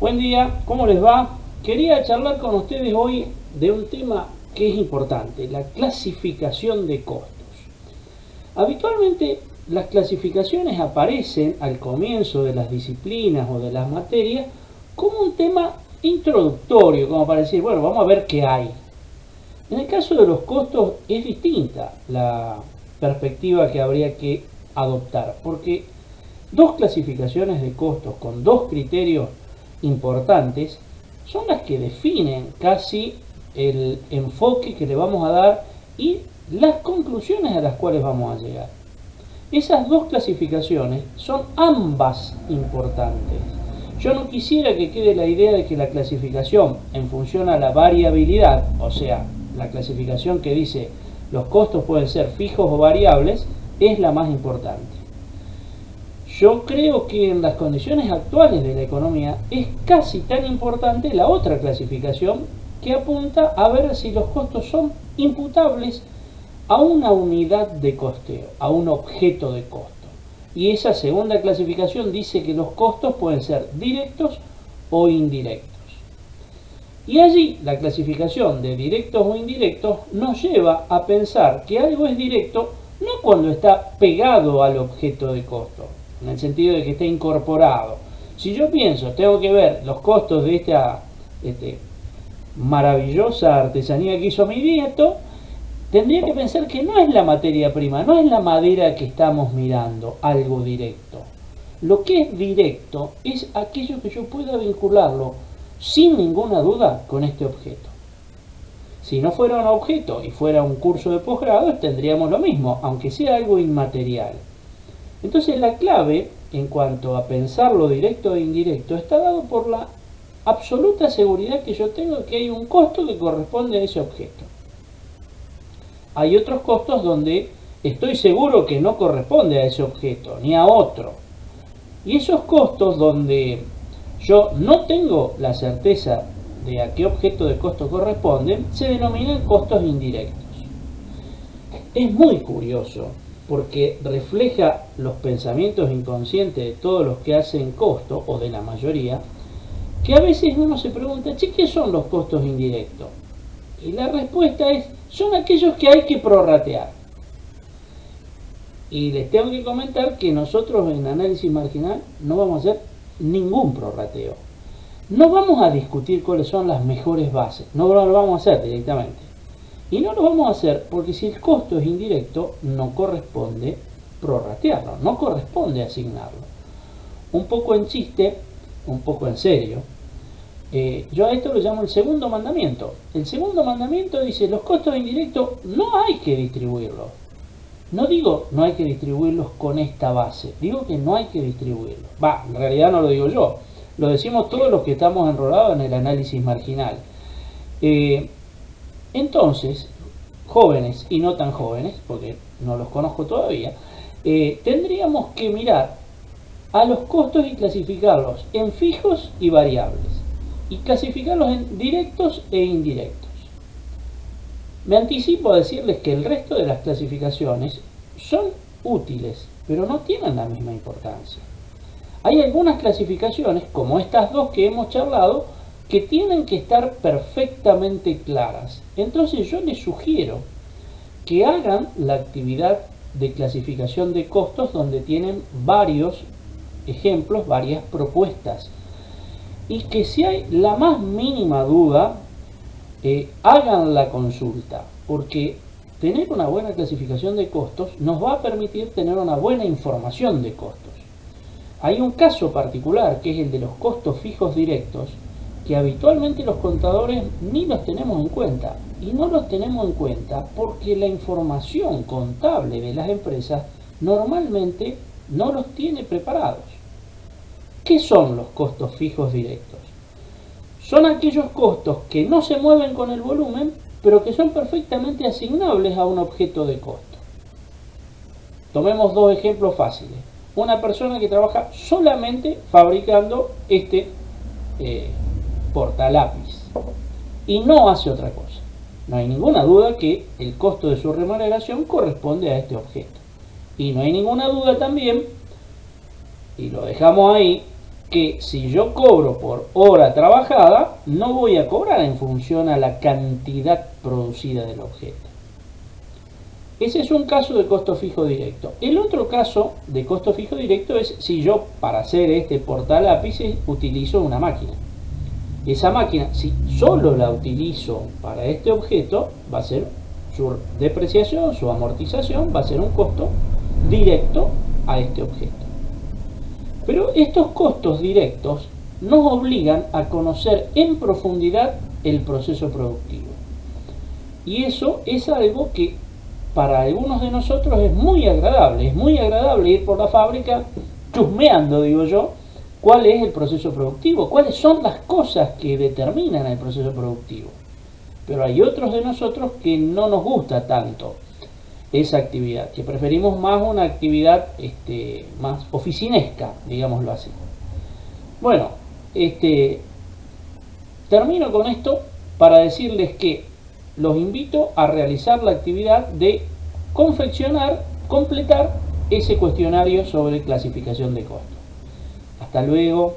Buen día, ¿cómo les va? Quería charlar con ustedes hoy de un tema que es importante, la clasificación de costos. Habitualmente las clasificaciones aparecen al comienzo de las disciplinas o de las materias como un tema introductorio, como para decir, bueno, vamos a ver qué hay. En el caso de los costos es distinta la perspectiva que habría que adoptar, porque dos clasificaciones de costos con dos criterios importantes son las que definen casi el enfoque que le vamos a dar y las conclusiones a las cuales vamos a llegar. Esas dos clasificaciones son ambas importantes. Yo no quisiera que quede la idea de que la clasificación en función a la variabilidad, o sea, la clasificación que dice los costos pueden ser fijos o variables, es la más importante. Yo creo que en las condiciones actuales de la economía es casi tan importante la otra clasificación que apunta a ver si los costos son imputables a una unidad de costeo, a un objeto de costo. Y esa segunda clasificación dice que los costos pueden ser directos o indirectos. Y allí la clasificación de directos o indirectos nos lleva a pensar que algo es directo no cuando está pegado al objeto de costo, en el sentido de que está incorporado. Si yo pienso, tengo que ver los costos de esta maravillosa artesanía que hizo mi nieto, tendría que pensar que no es la materia prima, no es la madera que estamos mirando, algo directo. Lo que es directo es aquello que yo pueda vincularlo sin ninguna duda con este objeto. Si no fuera un objeto y fuera un curso de posgrado, tendríamos lo mismo, aunque sea algo inmaterial. Entonces la clave en cuanto a pensar lo directo e indirecto está dado por la absoluta seguridad que yo tengo de que hay un costo que corresponde a ese objeto. Hay otros costos donde estoy seguro que no corresponde a ese objeto ni a otro. Y esos costos donde yo no tengo la certeza de a qué objeto de costo corresponde, se denominan costos indirectos. Es muy curioso porque refleja los pensamientos inconscientes de todos los que hacen costo, o de la mayoría, que a veces uno se pregunta, che, ¿qué son los costos indirectos? Y la respuesta es, son aquellos que hay que prorratear. Y les tengo que comentar que nosotros en análisis marginal no vamos a hacer ningún prorrateo. No vamos a discutir cuáles son las mejores bases, no lo vamos a hacer directamente. Y no lo vamos a hacer porque si el costo es indirecto, no corresponde prorratearlo, no corresponde asignarlo. Un poco en chiste, un poco en serio, yo a esto lo llamo el segundo mandamiento. El segundo mandamiento dice, los costos indirectos no hay que distribuirlos. No digo no hay que distribuirlos con esta base, digo que no hay que distribuirlos. En realidad no lo digo yo, lo decimos todos los que estamos enrolados en el análisis marginal. Entonces, jóvenes y no tan jóvenes, porque no los conozco todavía, tendríamos que mirar a los costos y clasificarlos en fijos y variables, y clasificarlos en directos e indirectos. Me anticipo a decirles que el resto de las clasificaciones son útiles, pero no tienen la misma importancia. Hay algunas clasificaciones, como estas dos que hemos charlado, que tienen que estar perfectamente claras. Entonces yo les sugiero que hagan la actividad de clasificación de costos donde tienen varios ejemplos, varias propuestas. Y que si hay la más mínima duda, hagan la consulta, porque tener una buena clasificación de costos nos va a permitir tener una buena información de costos. Hay un caso particular que es el de los costos fijos directos, que habitualmente los contadores ni los tenemos en cuenta, y no los tenemos en cuenta porque la información contable de las empresas normalmente no los tiene preparados. ¿Qué son los costos fijos directos? Son aquellos costos que no se mueven con el volumen, pero que son perfectamente asignables a un objeto de costo. Tomemos dos ejemplos fáciles. Una persona que trabaja solamente fabricando este portalápiz y no hace otra cosa. No hay ninguna duda que el costo de su remuneración corresponde a este objeto. Y no hay ninguna duda también, y lo dejamos ahí, que si yo cobro por hora trabajada, no voy a cobrar en función a la cantidad producida del objeto. Ese es un caso de costo fijo directo. El otro caso de costo fijo directo es si yo, para hacer este portalápices, utilizo una máquina. Esa máquina, si solo la utilizo para este objeto, va a ser su depreciación, su amortización, va a ser un costo directo a este objeto. Pero estos costos directos nos obligan a conocer en profundidad el proceso productivo. Y eso es algo que para algunos de nosotros es muy agradable ir por la fábrica chusmeando, digo yo, cuál es el proceso productivo, cuáles son las cosas que determinan el proceso productivo. Pero hay otros de nosotros que no nos gusta tanto esa actividad, que preferimos más una actividad más oficinesca, digámoslo así. Bueno, termino con esto para decirles que los invito a realizar la actividad de confeccionar, completar ese cuestionario sobre clasificación de costos. Hasta luego.